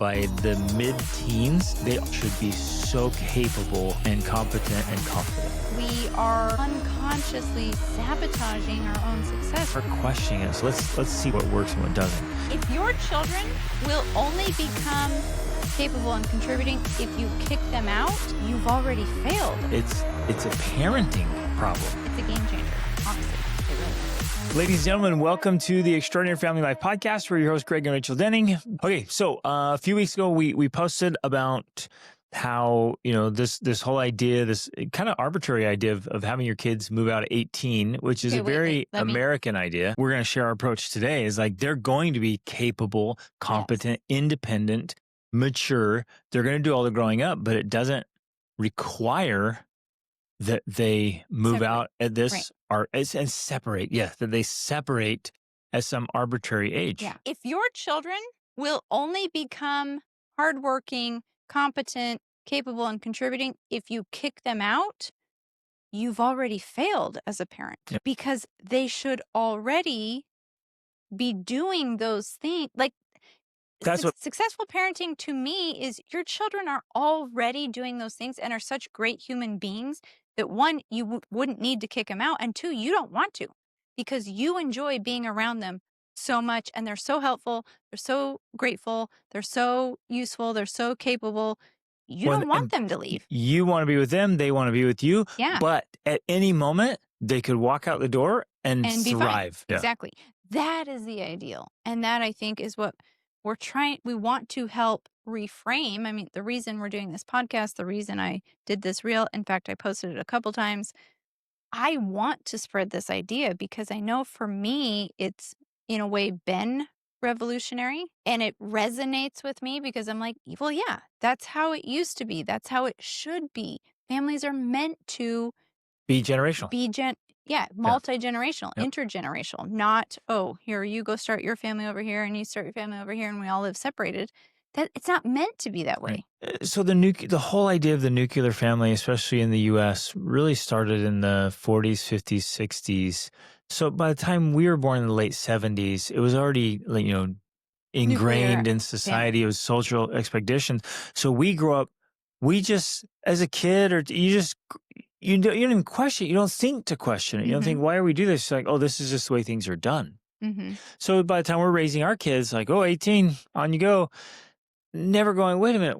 by the mid-teens, they should be so capable and competent and confident. We are unconsciously sabotaging our own success. We're questioning it. So let's see what works and what doesn't. If your children will only become capable and contributing if you kick them out, you've already failed. It's a parenting problem. It's a game changer, honestly. It really is. Ladies and gentlemen, welcome to the Extraordinary Family Life Podcast. We're your hosts, Greg and Rachel Denning. Okay, so a few weeks ago, we posted about how, this whole idea, this kind of arbitrary idea of having your kids move out at 18, which is a very American idea. We're going to share our approach today is like they're going to be capable, competent, independent, mature. They're going to do all the growing up, but it doesn't require that they move out at this and separate. Yes, that they separate at some arbitrary age. Yeah. If your children will only become hardworking, competent, capable, and contributing if you kick them out, you've already failed as a parent because they should already be doing those things. Like that's what successful parenting to me is your children are already doing those things and are such great human beings that one, you wouldn't need to kick them out. And two, you don't want to because you enjoy being around them so much and they're so helpful. They're so grateful. They're so useful. They're so capable. You don't want them to leave. You want to be with them. They want to be with you. Yeah. But at any moment, they could walk out the door and thrive. Yeah. Exactly. That is the ideal. And that I think is what we want to help reframe. I mean, the reason we're doing this podcast, the reason I did this reel, in fact, I posted it a couple times. I want to spread this idea because I know for me, it's in a way been revolutionary and it resonates with me because I'm like, well, yeah, that's how it used to be. That's how it should be. Families are meant to be generational. Multi-generational, intergenerational, not, here, you go start your family over here and you start your family over here and we all live separated. That it's not meant to be that way. Right. So the whole idea of the nuclear family, especially in the U.S., really started in the 40s, 50s, 60s. So by the time we were born in the late 70s, it was already ingrained in society. It was social expectations. So we grew up, as a kid, or you don't even question it. You don't think to question it. You don't think, why are we do this? It's like, this is just the way things are done. Mm-hmm. So by the time we're raising our kids, like, 18, on you go. Never going, wait a minute,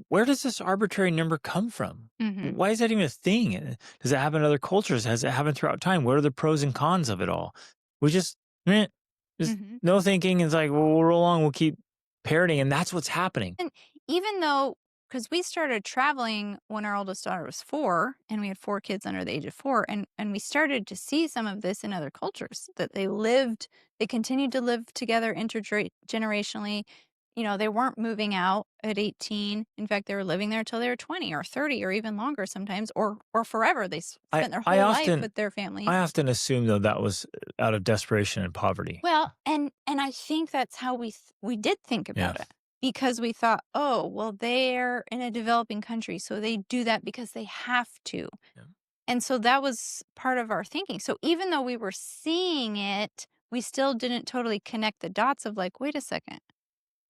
where does this arbitrary number come from? Mm-hmm. Why is that even a thing? Does it happen in other cultures? Has it happened throughout time? What are the pros and cons of it all? We just no thinking. It's like, we'll roll along, we'll keep parroting, and that's what's happening. And even though, because we started traveling when our oldest daughter was 4, and we had 4 kids under the age of 4, and we started to see some of this in other cultures, that they continued to live together intergenerationally. They weren't moving out at 18. In fact, they were living there till they were 20 or 30 or even longer sometimes, or forever. They spent their whole life with their family. I often assume, though, that was out of desperation and poverty. Well, and I think that's how we did think about it. Because we thought, they're in a developing country, so they do that because they have to. Yeah. And so that was part of our thinking. So even though we were seeing it, we still didn't totally connect the dots of like, wait a second.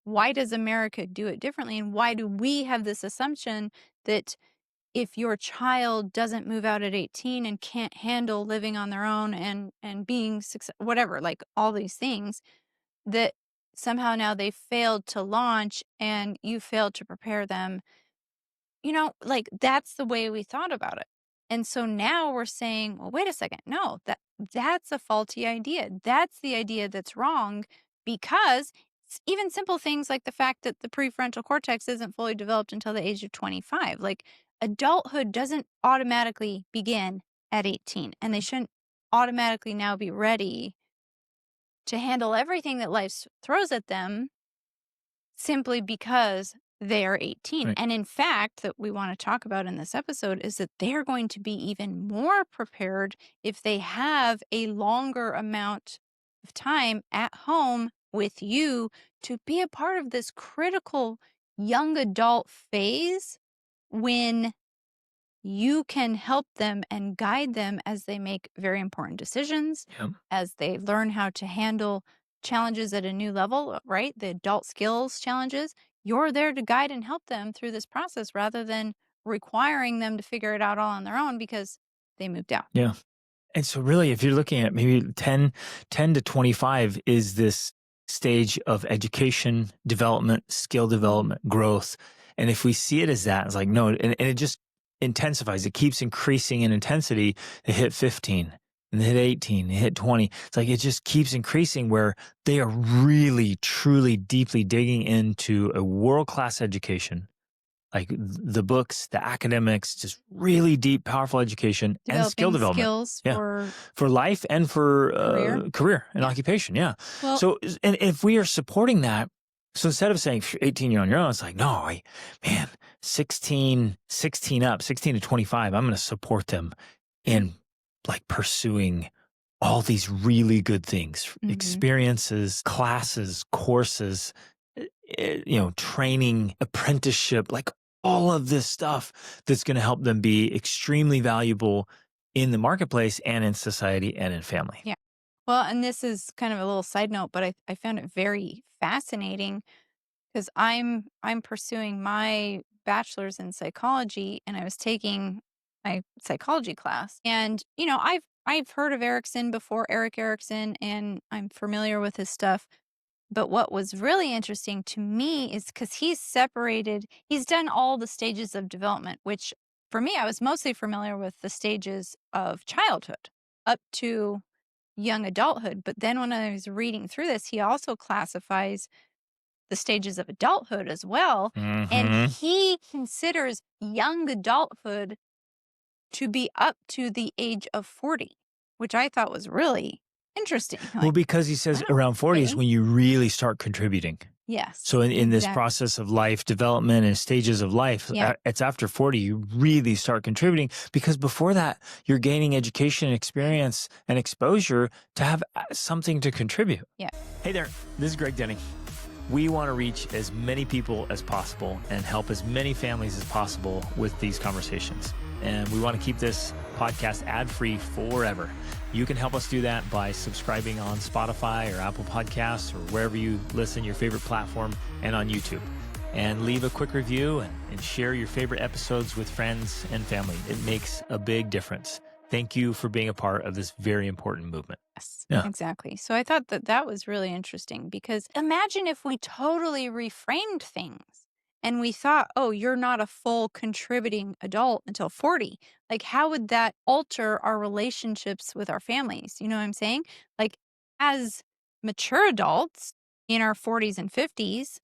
Why does America do it differently? And why do we have this assumption that if your child doesn't move out at 18 and can't handle living on their own and being whatever, like all these things, that somehow now they failed to launch and you failed to prepare them? Like that's the way we thought about it. And so now we're saying, well, wait a second. No, that's a faulty idea. That's the idea that's wrong, because even simple things like the fact that the prefrontal cortex isn't fully developed until the age of 25. Like adulthood doesn't automatically begin at 18, and they shouldn't automatically now be ready to handle everything that life throws at them simply because they are 18. Right. And in fact, that we want to talk about in this episode is that they're going to be even more prepared if they have a longer amount of time at home with you to be a part of this critical young adult phase when you can help them and guide them as they make very important decisions, as they learn how to handle challenges at a new level, right? The adult skills challenges. you're there to guide and help them through this process rather than requiring them to figure it out all on their own because they moved out. Yeah. And so really, if you're looking at maybe 10 to 25 is this stage of education, development, skill development, growth. And if we see it as that, it's like, no, and it just intensifies. It keeps increasing in intensity. They hit 15 and they hit 18, they hit 20. It's like, it just keeps increasing where they are really, truly, deeply digging into a world-class education, like the books, the academics, just really deep, powerful education and skill Developing development. skills Yeah. for life and for career and Yeah. occupation. Yeah. Well, So, and if we are supporting that, so instead of saying 18, you're on your own, it's like, no, man, 16 to 25, I'm going to support them in like pursuing all these really good things, experiences, classes, courses, training, apprenticeship, like all of this stuff that's going to help them be extremely valuable in the marketplace and in society and in family. Yeah. Well, and this is kind of a little side note, but I found it very fascinating because I'm pursuing my bachelor's in psychology, and I was taking my psychology class. And I've heard of Erik Erikson, and I'm familiar with his stuff. But what was really interesting to me is because he's done all the stages of development, which for me, I was mostly familiar with the stages of childhood up to young adulthood. But then when I was reading through this, he also classifies the stages of adulthood as well. And he considers young adulthood to be up to the age of 40, which I thought was really interesting. Well, because he says around 40 is when you really start contributing. Yes. So in this process of life development and stages of life, it's after 40, you really start contributing, because before that, you're gaining education, experience, and exposure to have something to contribute. Yeah. Hey there, this is Greg Denning. We want to reach as many people as possible and help as many families as possible with these conversations. And we want to keep this podcast ad-free forever. You can help us do that by subscribing on Spotify or Apple Podcasts or wherever you listen, your favorite platform, and on YouTube. And leave a quick review and share your favorite episodes with friends and family. It makes a big difference. Thank you for being a part of this very important movement. Yes, exactly. So I thought that was really interesting, because imagine if we totally reframed things and we thought, oh, you're not a full contributing adult until 40. Like, how would that alter our relationships with our families? You know what I'm saying? Like, as mature adults in our 40s and 50s,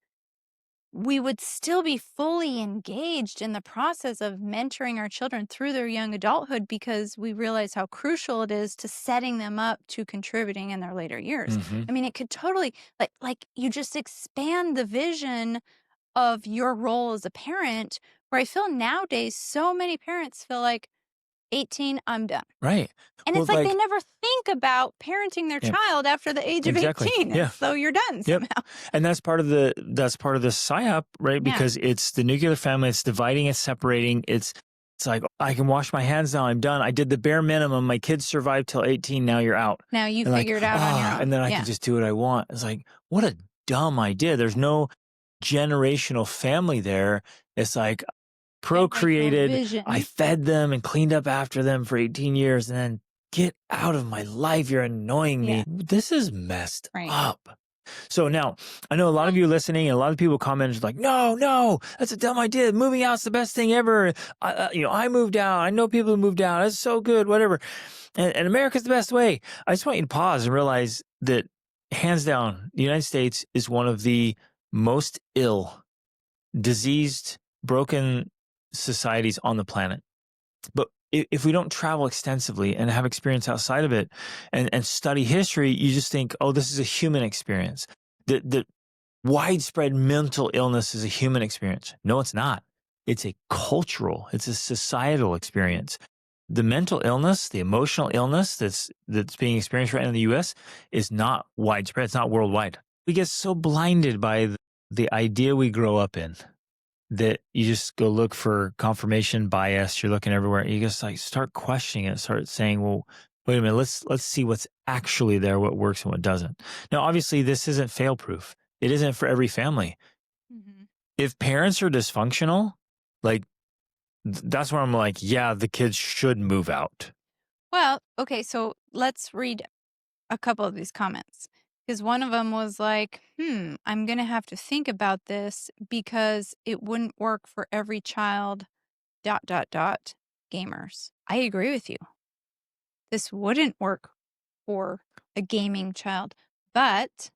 we would still be fully engaged in the process of mentoring our children through their young adulthood, because we realize how crucial it is to setting them up to contributing in their later years. I mean, it could totally, like you just expand the vision of your role as a parent, where I feel nowadays so many parents feel like 18, I'm done. Right. And it's like they never think about parenting their child after the age of 18. Yeah. So you're done somehow. And that's part of the psyop, right? Because it's the nuclear family, it's dividing, it's separating. It's like, I can wash my hands now, I'm done. I did the bare minimum. My kids survived till 18. Now you're out. Now you figured out on your own. And then I can just do what I want. It's like, what a dumb idea. There's no generational family there. It's like, procreated, I fed them and cleaned up after them for 18 years, and then get out of my life. You're annoying me. This is messed up. So now, I know a lot of you listening and a lot of people commented like, no, that's a dumb idea. Moving out's the best thing ever. I moved out. I know people who moved out. That's so good, whatever. And America's the best way. I just want you to pause and realize that, hands down, the United States is one of the most ill, diseased, broken societies on the planet. But if we don't travel extensively and have experience outside of it and study history, you just think, oh, this is a human experience. The widespread mental illness is a human experience. No, it's not. It's a cultural, it's a societal experience. The mental illness, the emotional illness that's being experienced right now in the US is not widespread. It's not worldwide. We get so blinded by the idea we grow up in that you just go look for confirmation bias. You're looking everywhere. You just like start questioning it, start saying, well, wait a minute, let's see what's actually there, what works and what doesn't. Now, obviously, this isn't fail proof. It isn't for every family. if parents are dysfunctional, like that's where I'm like, yeah, the kids should move out. Well, okay, so let's read a couple of these comments. Because one of them was like, I'm going to have to think about this because it wouldn't work for every child, ... gamers. I agree with you. This wouldn't work for a gaming child, but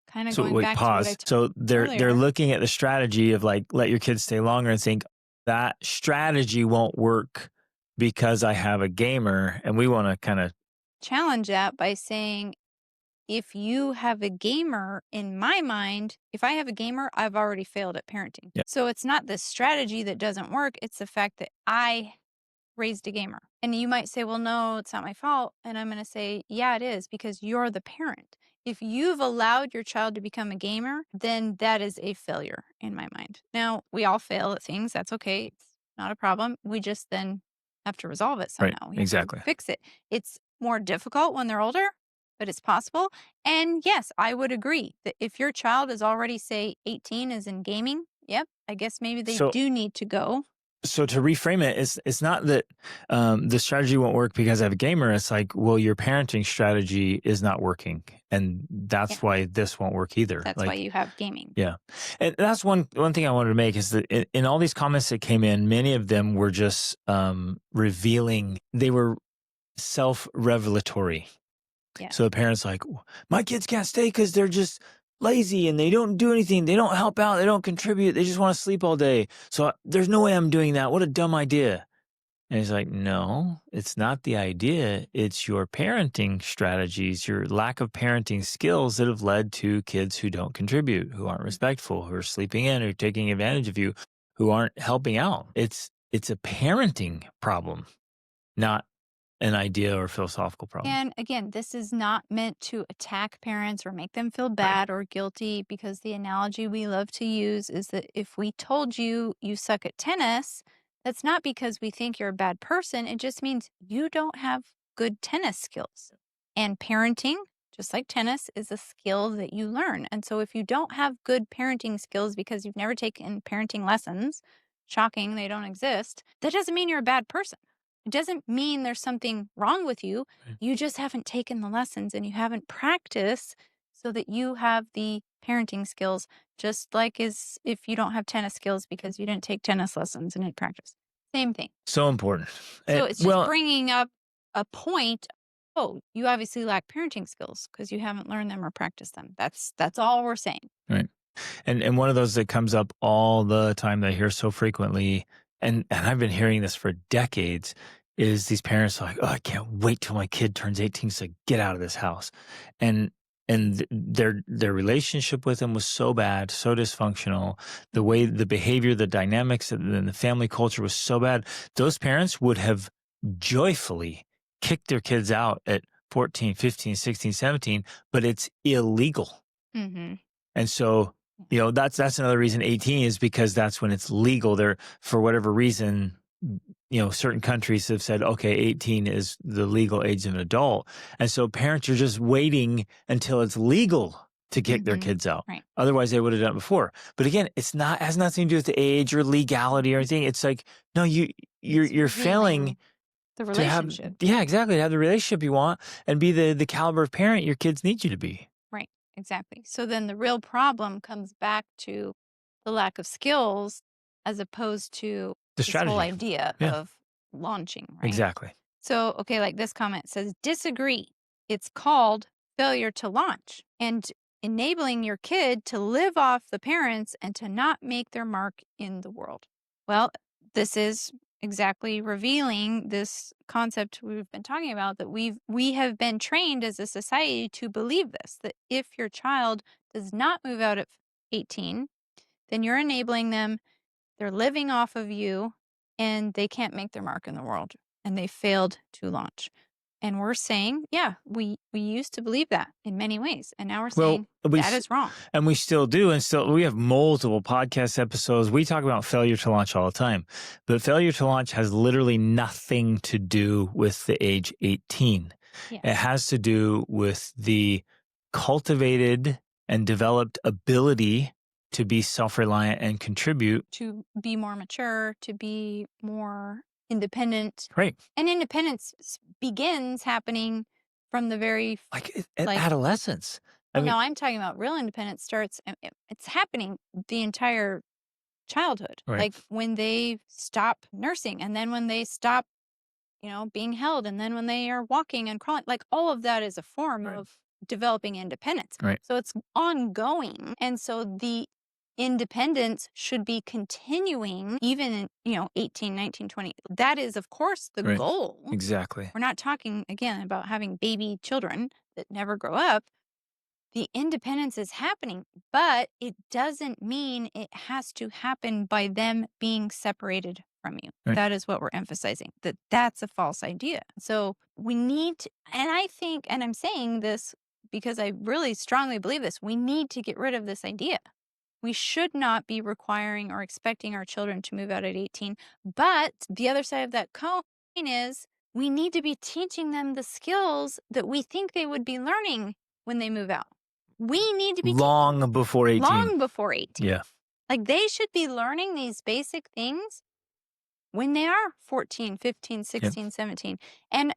kind of So going wait, back to what I pause. told So they're earlier. looking at the strategy of like, let your kids stay longer and think that strategy won't work because I have a gamer, and we want to kind of challenge that by saying, if you have a gamer, in my mind, if I have a gamer, I've already failed at parenting. Yeah. So it's not the strategy that doesn't work. It's the fact that I raised a gamer. And you might say, well, no, it's not my fault. And I'm going to say, yeah, it is, because you're the parent. If you've allowed your child to become a gamer, then that is a failure in my mind. Now, we all fail at things. That's okay. It's not a problem. We just then have to resolve it somehow. Right, We have exactly. to fix it. It's more difficult when they're older, but it's possible. And yes, I would agree that if your child is already, say, 18, is in gaming, yep, I guess maybe they do need to go. So to reframe it, it's not that the strategy won't work because I have a gamer. It's like, well, your parenting strategy is not working, and that's why this won't work either. That's why you have gaming. Yeah, and that's one thing I wanted to make is that in all these comments that came in, many of them were just revealing. They were self-revelatory. Yeah. So the parents like, my kids can't stay because they're just lazy and they don't do anything. They don't help out. They don't contribute. They just want to sleep all day. So there's no way I'm doing that. What a dumb idea. And he's like, no, it's not the idea. It's your parenting strategies, your lack of parenting skills that have led to kids who don't contribute, who aren't respectful, who are sleeping in, who are taking advantage of you, who aren't helping out. It's a parenting problem, not an idea or philosophical problem. And again, this is not meant to attack parents or make them feel bad or guilty, because the analogy we love to use is that if we told you you suck at tennis, that's not because we think you're a bad person. It just means you don't have good tennis skills. And parenting, just like tennis, is a skill that you learn. And so if you don't have good parenting skills because you've never taken parenting lessons, shocking, they don't exist, that doesn't mean you're a bad person. It doesn't mean there's something wrong with you. Right. You just haven't taken the lessons and you haven't practiced so that you have the parenting skills, just like as if you don't have tennis skills because you didn't take tennis lessons and didn't practice. Same thing. So important. So it's just bringing up a point. Oh, you obviously lack parenting skills because you haven't learned them or practiced them. That's all we're saying. Right. And one of those that comes up all the time that I hear so frequently, and I've been hearing this for decades, is these parents are like, oh, I can't wait till my kid turns 18 to get out of this house. And their relationship with him was so bad, so dysfunctional. The way, the behavior, the dynamics, and the family culture was so bad. Those parents would have joyfully kicked their kids out at 14, 15, 16, 17, but it's illegal. Mm-hmm. And so, that's another reason 18 is because that's when it's legal. There, for whatever reason, certain countries have said, okay, 18 is the legal age of an adult. And so parents are just waiting until it's legal to kick their kids out. Right. Otherwise, they would have done it before. But again, has nothing to do with the age or legality or anything. It's like, no, you're failing the relationship. To have the relationship you want and be the caliber of parent your kids need you to be. Right. Exactly. So then the real problem comes back to the lack of skills as opposed to the strategy. Whole idea of launching, right? Exactly. So, okay, like this comment says, disagree. It's called failure to launch and enabling your kid to live off the parents and to not make their mark in the world. Well, this is exactly revealing this concept we've been talking about, that we have been trained as a society to believe this, that if your child does not move out at 18, then you're enabling them, they're living off of you, and they can't make their mark in the world, and they failed to launch. And we're saying, we used to believe that in many ways. And now we're saying that is wrong. And we still do. And still, we have multiple podcast episodes. We talk about failure to launch all the time. But failure to launch has literally nothing to do with the age 18. Yes. It has to do with the cultivated and developed ability to be self-reliant and contribute. To be more mature, to be more independent. Right. And independence begins happening from the very Like at like adolescence. I well, mean, no, I'm talking about real independence starts it's happening the entire childhood. right. Like when they stop nursing and then when they stop, being held and then when they are walking and crawling, like all of that is a form Right. of developing independence. Right. So it's ongoing. And so the independence should be continuing even in, 18, 19, 20. That is, of course, the Right. goal. Exactly. We're not talking, again, about having baby children that never grow up. The independence is happening, but it doesn't mean it has to happen by them being separated from you. Right. That is what we're emphasizing, that's a false idea. So we need to, and I think, and I'm saying this because I really strongly believe this, we need to get rid of this idea. We should not be requiring or expecting our children to move out at 18. But the other side of that coin is we need to be teaching them the skills that we think they would be learning when they move out. We need to be long before 18. long before 18. Yeah. Like they should be learning these basic things when they are 14, 15, 16, 17. And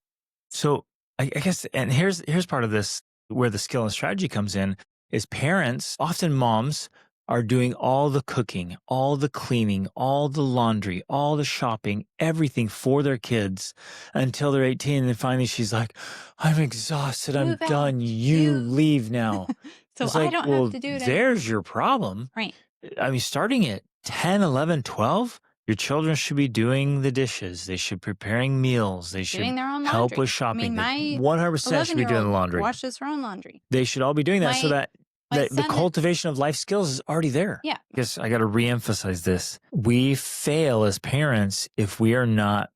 so I guess, and here's part of this where the skill and strategy comes in is parents, often moms, are doing all the cooking, all the cleaning, all the laundry, all the shopping, everything for their kids until they're 18. And finally she's like, I'm exhausted. I'm Move out. done. You leave now. so It's I like, don't well, have to do it there's anymore. your problem. Right. I mean, starting at 10, 11, 12, your children should be doing the dishes. They should be preparing meals. They should Doing their own help laundry. with shopping. I mean, They 100% should be doing the laundry. washes her own laundry. They should all be doing that so that the cultivation of life skills is already there. Yeah. I guess I got to reemphasize this. We fail as parents if we are not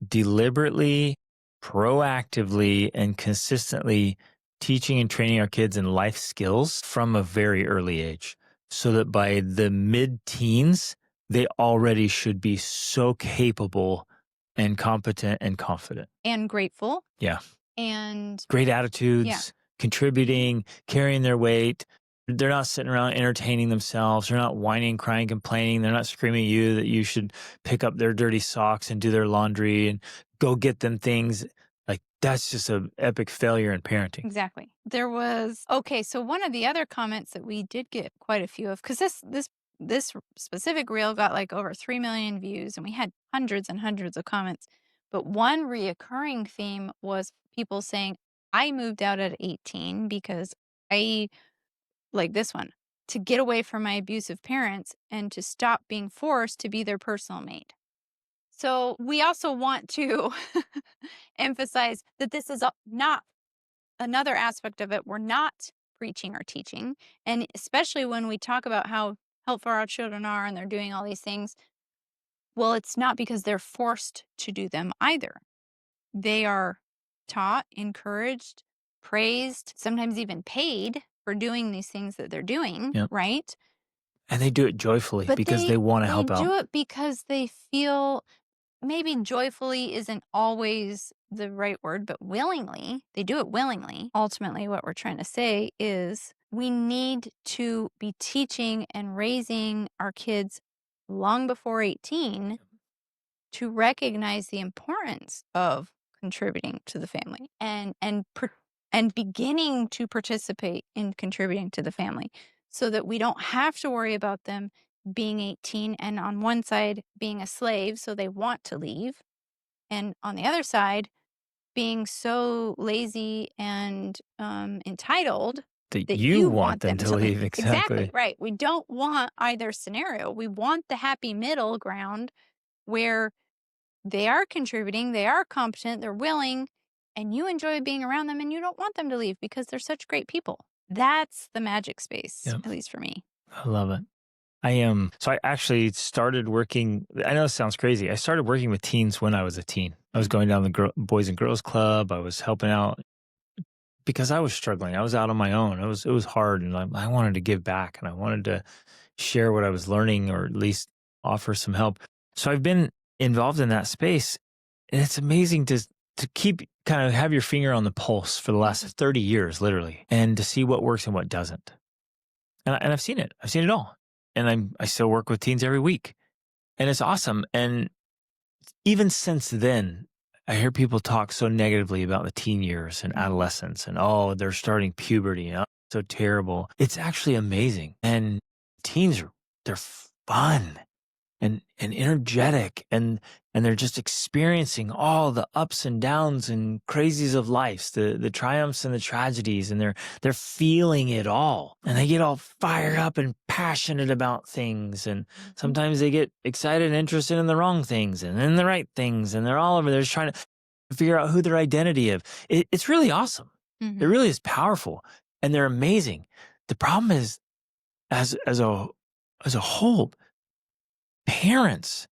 deliberately, proactively, and consistently teaching and training our kids in life skills from a very early age, so that by the mid-teens, they already should be so capable and competent and confident. And grateful. Yeah. And great attitudes. Yeah. Contributing, carrying their weight. They're not sitting around entertaining themselves. They're not whining, crying, complaining. They're not screaming at you that you should pick up their dirty socks and do their laundry and go get them things. Like that's just an epic failure in parenting. Exactly. There was, so one of the other comments that we did get quite a few of, because this specific reel got like over 3 million views and we had hundreds and hundreds of comments. But one reoccurring theme was people saying, I moved out at 18 because I, like this one, to get away from my abusive parents and to stop being forced to be their personal maid. So we also want to emphasize that this is not another aspect of it. We're not preaching or teaching. And especially when we talk about how helpful our children are and they're doing all these things, well, it's not because they're forced to do them either. They are taught, encouraged, praised, sometimes even paid for doing these things that they're doing, right? And they do it joyfully because they want to help out. They do it because they feel, maybe joyfully isn't always the right word, but willingly. They do it willingly. Ultimately, what we're trying to say is we need to be teaching and raising our kids long before 18 to recognize the importance of contributing to the family and beginning to participate in contributing to the family so that we don't have to worry about them being 18 and on one side being a slave, so they want to leave, and on the other side being so lazy and entitled that you want them to leave. Exactly right. We don't want either scenario. We want the happy middle ground where they are contributing, they are competent, they're willing, and you enjoy being around them and you don't want them to leave because they're such great people. That's the magic space, at least for me. I love it. So I actually started working, I know this sounds crazy. I started working with teens when I was a teen. I was going down the Boys and Girls Club. I was helping out because I was struggling. I was out on my own. It was hard, and I wanted to give back, and I wanted to share what I was learning, or at least offer some help. So I've been involved in that space, and it's amazing to keep kind of have your finger on the pulse for the last 30 years, literally, and to see what works and what doesn't. And I've seen it. I've seen it all. I still work with teens every week, and it's awesome. And even since then, I hear people talk so negatively about the teen years and adolescence, and oh, they're starting puberty, and oh, so terrible. It's actually amazing, and teens they're fun and energetic, and they're just experiencing all the ups and downs and crazies of life, the triumphs and the tragedies, and they're feeling it all, and they get all fired up and passionate about things, and sometimes they get excited and interested in the wrong things and then the right things, and they're all over there just trying to figure out who their identity is. It's really awesome. It really is powerful, and they're amazing. The problem is, as a whole, parents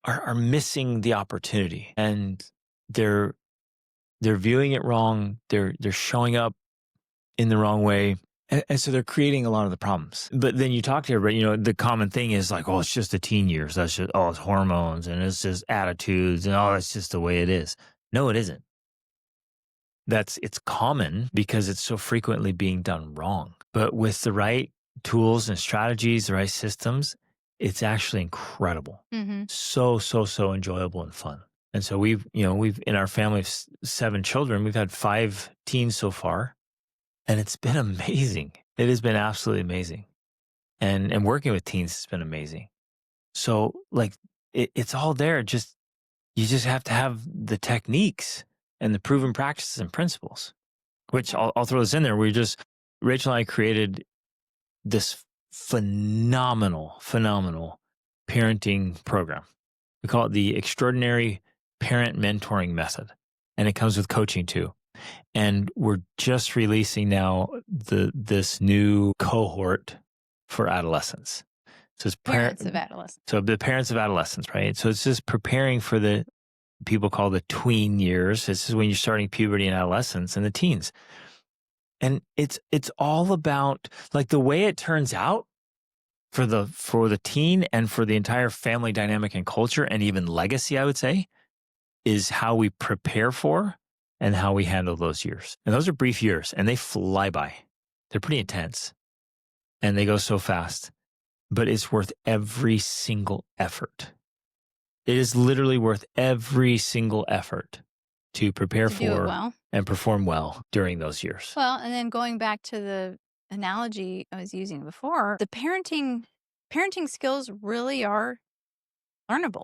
are missing the opportunity, and they're viewing it wrong. They're showing up in the wrong way. And so they're creating a lot of the problems. But then you talk to everybody, the common thing is like, oh, it's just the teen years. That's just, oh, it's hormones and it's just attitudes and oh, that's just the way it is. No, it isn't. It's common because it's so frequently being done wrong. But with the right tools and strategies, the right systems, it's actually incredible. So enjoyable and fun. And so we've in our family of 7 children, we've had 5 teens so far, and it's been amazing. It has been absolutely amazing. And working with teens has been amazing. So like it's all there. You just have to have the techniques and the proven practices and principles, which I'll throw this in there. Rachel and I created this phenomenal parenting program. We call it the Extraordinary Parent Mentoring Method. And it comes with coaching too. And we're just releasing now this new cohort for adolescents. So it's parents of adolescents. So the parents of adolescents, right? So it's just preparing for the people call the tween years. This is when you're starting puberty and adolescence and the teens. And it's all about like the way it turns out for the teen and for the entire family dynamic and culture and even legacy, I would say, is how we prepare for and how we handle those years. And those are brief years and they fly by. They're pretty intense and they go so fast, but it's worth every single effort. It is literally worth every single effort to prepare for and perform well during those years. Well, and then going back to the analogy I was using before, the parenting skills really are learnable.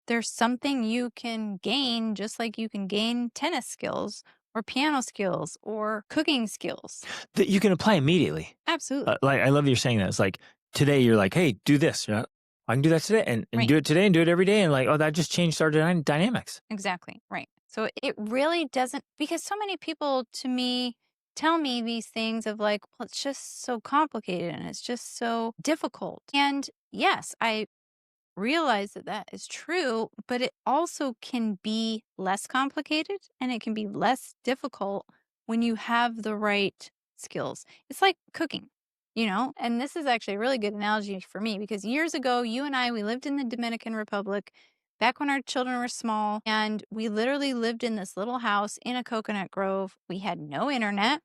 There's something you can gain just like you can gain tennis skills or piano skills or cooking skills that you can apply immediately. Absolutely. Like I love you're saying that. It's like today you're like, hey, do this. I can do that today and right. Do it today and do it every day. And like, oh, that just changed our dynamics. Exactly. Right. So it really doesn't, because so many people tell me these things of like, well, it's just so complicated and it's just so difficult. And yes, I realize that is true, but it also can be less complicated and it can be less difficult when you have the right skills. It's like cooking. And this is actually a really good analogy for me because years ago, you and I, we lived in the Dominican Republic back when our children were small, and we literally lived in this little house in a coconut grove. We had no internet.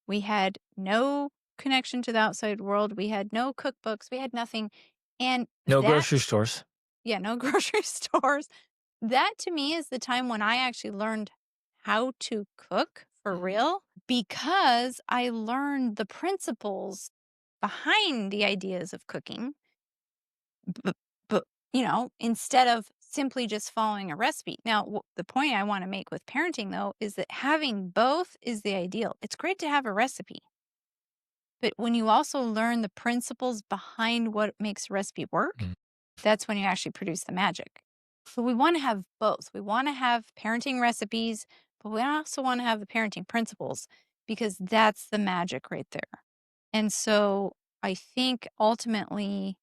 We had no connection to the outside world. We had no cookbooks. We had nothing. And no grocery stores. Yeah, no grocery stores. That to me is the time when I actually learned how to cook for real, because I learned the principles behind the ideas of cooking. But instead of simply just following a recipe. Now, the point I want to make with parenting, though, is that having both is the ideal. It's great to have a recipe. But when you also learn the principles behind what makes a recipe work, that's when you actually produce the magic. So we want to have both. We want to have parenting recipes, but we also want to have the parenting principles because that's the magic right there. And so I think ultimately,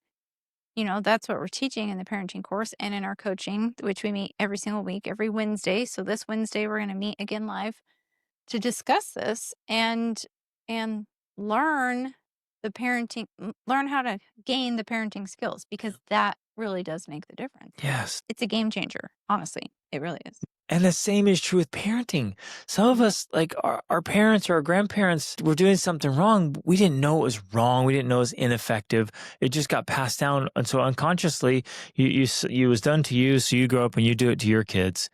that's what we're teaching in the parenting course and in our coaching, which we meet every single week, every Wednesday. So this Wednesday, we're going to meet again live to discuss this and learn how to gain the parenting skills, because that really does make the difference. Yes. It's a game changer. Honestly, it really is. And the same is true with parenting. Some of us, like our parents or our grandparents, were doing something wrong. We didn't know it was wrong. We didn't know it was ineffective. It just got passed down. And so unconsciously, you was done to you. So you grow up and you do it to your kids.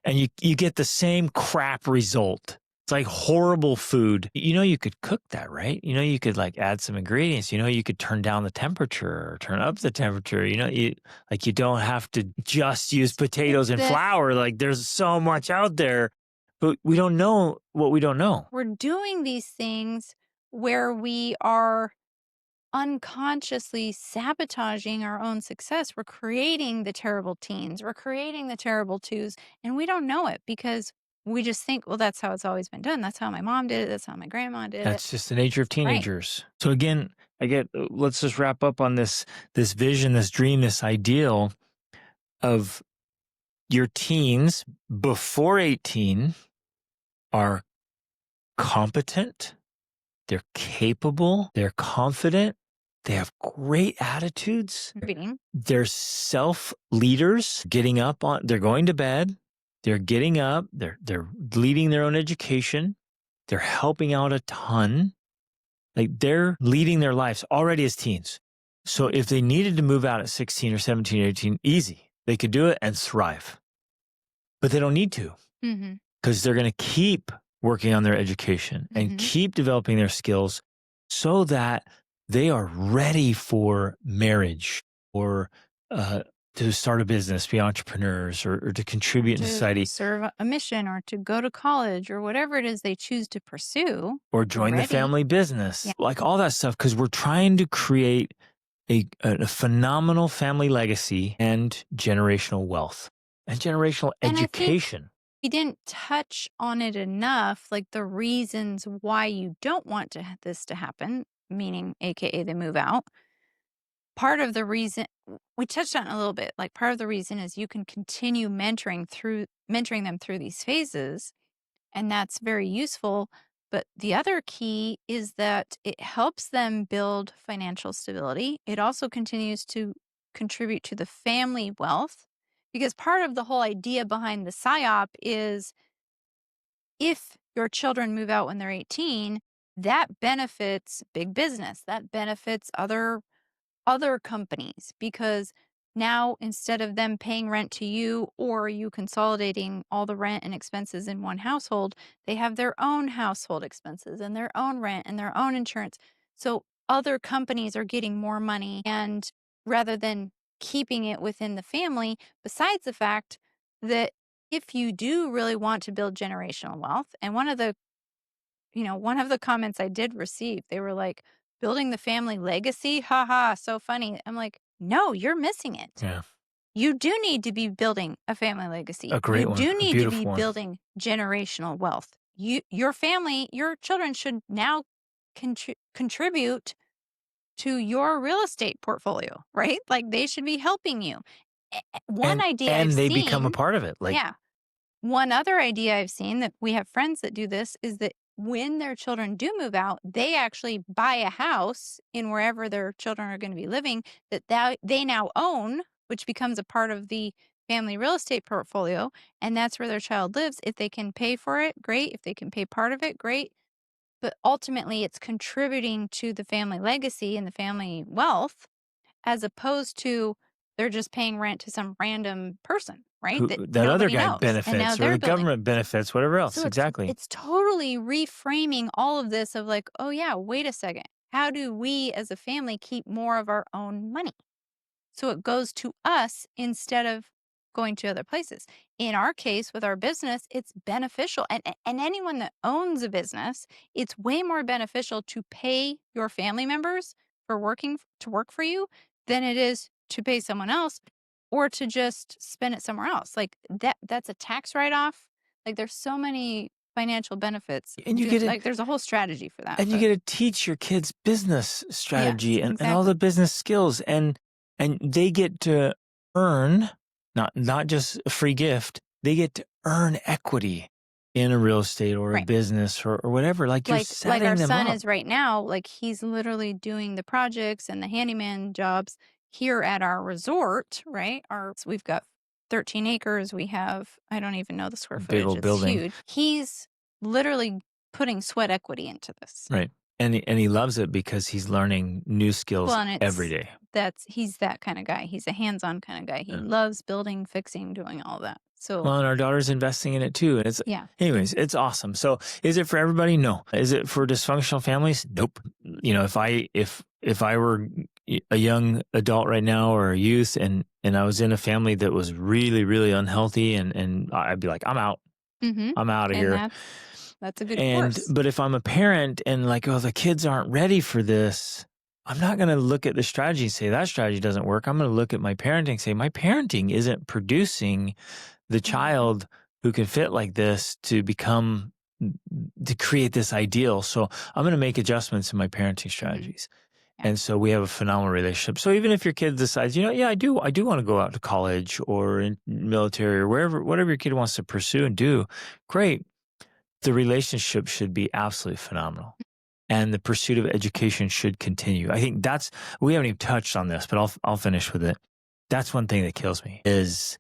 And you get the same crap result. It's like horrible food. You could cook that, right? You could like add some ingredients. You could turn down the temperature or turn up the temperature. You don't have to just use potatoes and flour. Like there's so much out there, but we don't know what we don't know. We're doing these things where we are unconsciously sabotaging our own success. We're creating the terrible teens. We're creating the terrible twos, and we don't know it because we just think, well, that's how it's always been done. That's how my mom did it. That's how my grandma did it. That's just the nature of teenagers. Right. So again, let's just wrap up on this vision, this dream, this ideal of your teens before 18 are competent, they're capable, they're confident, they have great attitudes, they're self-leaders, they're going to bed, they're getting up, they're leading their own education, they're helping out a ton, like they're leading their lives already as teens. So if they needed to move out at 16 or 17 or 18, easy. They could do it and thrive. But they don't need to because they're going to keep working on their education and keep developing their skills so that they are ready for marriage or to start a business, be entrepreneurs, or to contribute in society. Serve a mission or to go to college or whatever it is they choose to pursue. Or join the family business, like all that stuff, because we're trying to create a phenomenal family legacy and generational wealth and generational education. We didn't touch on it enough, like the reasons why you don't want this to happen, meaning AKA they move out. Part of the reason, we touched on it a little bit, like part of the reason is you can continue mentoring them through these phases, and that's very useful. But the other key is that it helps them build financial stability. It also continues to contribute to the family wealth, because part of the whole idea behind the PSYOP is if your children move out when they're 18, that benefits big business, that benefits other companies, because now instead of them paying rent to you or you consolidating all the rent and expenses in one household, they have their own household expenses and their own rent and their own insurance. So other companies are getting more money, and rather than keeping it within the family, besides the fact that if you do really want to build generational wealth, and one of the comments I did receive, they were like, building the family legacy, haha, so funny. I'm like, no, you're missing it. Yeah. You do need to be building a family legacy. A great one. You do need to be one. building generational wealth. Your family, your children should now contribute to your real estate portfolio, right? Like they should be helping you. One idea I've they seen, become a part of it. Like, yeah. One other idea I've seen, that we have friends that do this, is that when their children do move out, they actually buy a house in wherever their children are going to be living that they now own, which becomes a part of the family real estate portfolio. And that's where their child lives. If they can pay for it, great. If they can pay part of it, great. But ultimately, it's contributing to the family legacy and the family wealth, as opposed to they're just paying rent to some random person, right? That other guy knows. benefits, or the government benefits, whatever else. So exactly. It's totally reframing all of this of like, oh yeah, wait a second. How do we as a family keep more of our own money? So it goes to us instead of going to other places. In our case, with our business, it's beneficial. And anyone that owns a business, it's way more beneficial to pay your family members for work for you than it is to pay someone else or to just spend it somewhere else. Like that's a tax write-off. Like there's so many financial benefits. And you get like there's a whole strategy for that. And you get to teach your kids business strategy and all the business skills. And they get to earn, not just a free gift, they get to earn equity in a real estate or a business or whatever. Like you're setting our them son up. is right now, like he's literally doing the projects and the handyman jobs here at our resort, right? We've got 13 acres. We have, I don't even know the square A big footage. old It's building. huge. He's literally putting sweat equity into this. Right. And he loves it because he's learning new skills Well, and every day. he's that kind of guy. He's a hands-on kind of guy. He Yeah. loves building, fixing, doing all that. So, Well, and our daughter's investing in it too. And it's, yeah. anyways, it's awesome. So is it for everybody? No. Is it for dysfunctional families? Nope. You know, if I were a young adult right now or a youth and I was in a family that was really, really unhealthy and I'd be like, I'm out. Mm-hmm. I'm out of And here. that's a good course. But if I'm a parent and like, oh, the kids aren't ready for this, I'm not going to look at the strategy and say that strategy doesn't work. I'm going to look at my parenting and say my parenting isn't producing the child who can fit like this to create this ideal. So I'm going to make adjustments in my parenting strategies. Yeah. And so we have a phenomenal relationship. So even if your kid decides, yeah, I do want to go out to college or in military or whatever your kid wants to pursue and do, great. The relationship should be absolutely phenomenal. And the pursuit of education should continue. I think we haven't even touched on this, but I'll finish with it. That's one thing that kills me is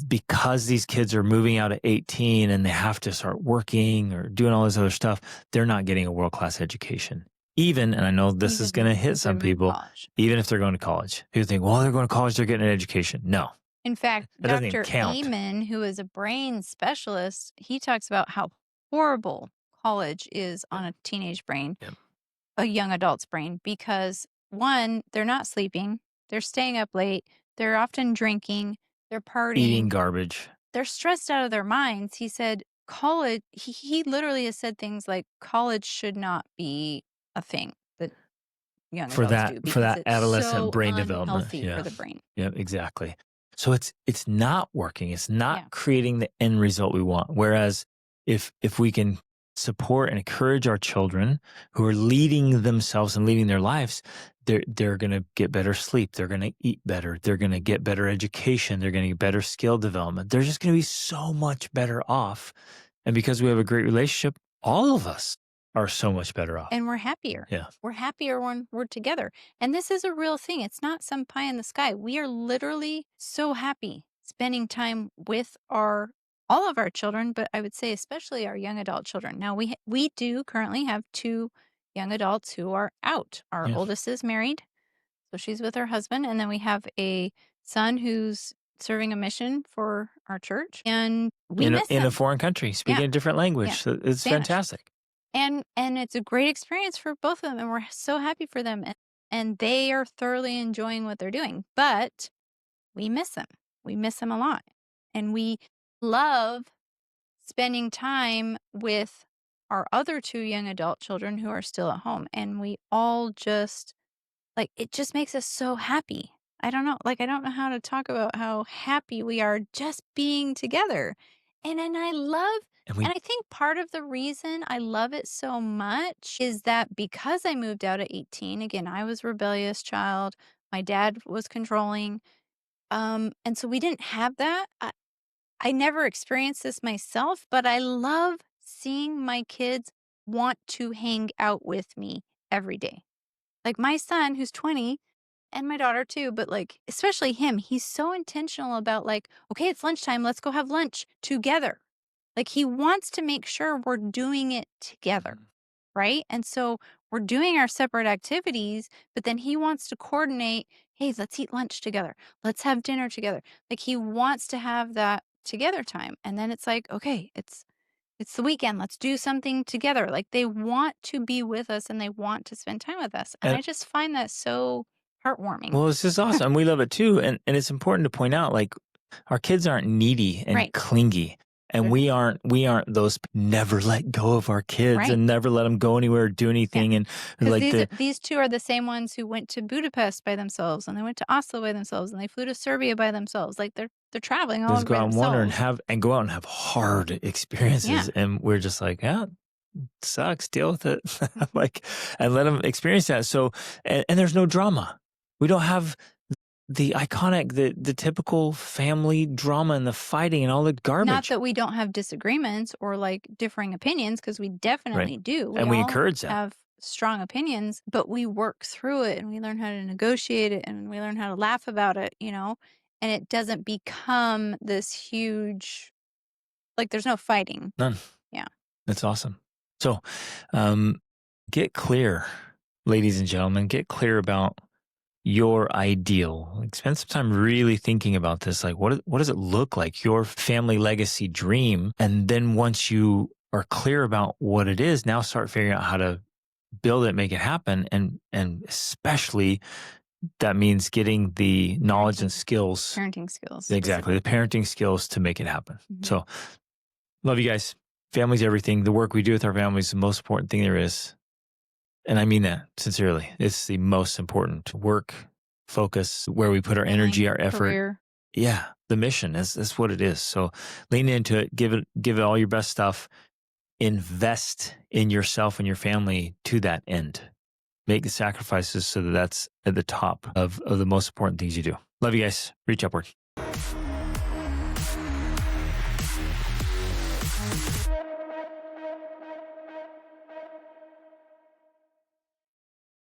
because these kids are moving out at 18 and they have to start working or doing all this other stuff, they're not getting a world-class education. And I know this is going to hit some people, even if they're going to college. People think, well, they're going to college, they're getting an education. No. In fact, Dr. Amen, who is a brain specialist, he talks about how horrible college is on a teenage brain, a young adult's brain, because one, they're not sleeping, they're staying up late, they're often drinking, they're partying, eating garbage. They're stressed out of their minds. He said college, he literally has said things like college should not be a thing that young adults do for that it's adolescent so brain development. for the brain. Yeah, exactly. So it's not working. It's not creating the end result we want. Whereas if we can support and encourage our children who are leading themselves and leading their lives, they're going to get better sleep. They're going to eat better. They're going to get better education. They're going to get better skill development. They're just going to be so much better off. And because we have a great relationship, all of us are so much better off. And we're happier. Yeah. We're happier when we're together. And this is a real thing. It's not some pie in the sky. We are literally so happy spending time with all of our children, but I would say especially our young adult children. Now, we do currently have 2 young adults who are out. Our oldest is married, so she's with her husband. And then we have a son who's serving a mission for our church. And we miss him. In a foreign country, speaking a different language. Yeah. So it's Spanish. Fantastic. And it's a great experience for both of them. And we're so happy for them. And they are thoroughly enjoying what they're doing. But we miss them. We miss them a lot. And we love spending time with our other 2 young adult children who are still at home. And we all just, it just makes us so happy. I don't know how to talk about how happy we are just being together. And I love, and I think part of the reason I love it so much is that because I moved out at 18, again, I was a rebellious child. My dad was controlling. And so we didn't have that. I never experienced this myself, but I love seeing my kids want to hang out with me every day. Like my son, who's 20, and my daughter too, but especially him, he's so intentional about okay, it's lunchtime, let's go have lunch together. He wants to make sure we're doing it together, right? And so we're doing our separate activities, but then he wants to coordinate, hey, let's eat lunch together. Let's have dinner together. He wants to have that together time. And then it's okay, it's the weekend. Let's do something together. They want to be with us and they want to spend time with us. And I just find that so heartwarming. Well, this is awesome. We love it too. And it's important to point out, our kids aren't needy and clingy. And we aren't those never let go of our kids and never let them go anywhere or do anything. Yeah. And these 2 are the same ones who went to Budapest by themselves, and they went to Oslo by themselves, and they flew to Serbia by themselves. They're traveling all over by themselves. Go out and go out and have hard experiences. Yeah. And we're just sucks, deal with it. And let them experience that. So, and there's no drama. We don't have the iconic, the typical family drama and the fighting and all the garbage. Not that we don't have disagreements or differing opinions, because we definitely do. We encourage that. Have strong opinions, but we work through it and we learn how to negotiate it and we learn how to laugh about it, and it doesn't become this huge, like there's no fighting. None. Yeah. That's awesome. So, get clear, ladies and gentlemen, get clear about your ideal. Like, spend some time really thinking about this. Like, what does it look like, your family legacy dream? And then once you are clear about what it is, now start figuring out how to build it, make it happen. And especially that means getting the knowledge and skills. Parenting skills. Exactly. The parenting skills to make it happen. So love you guys. Family's everything. The work we do with our families is the most important thing there is. And I mean that sincerely. It's the most important work, focus, where we put our energy, our effort. Career. Yeah. The mission is what it is. So lean into it, give it all your best stuff. Invest in yourself and your family to that end. Make the sacrifices so that that's at the top of the most important things you do. Love you guys. Reach upward.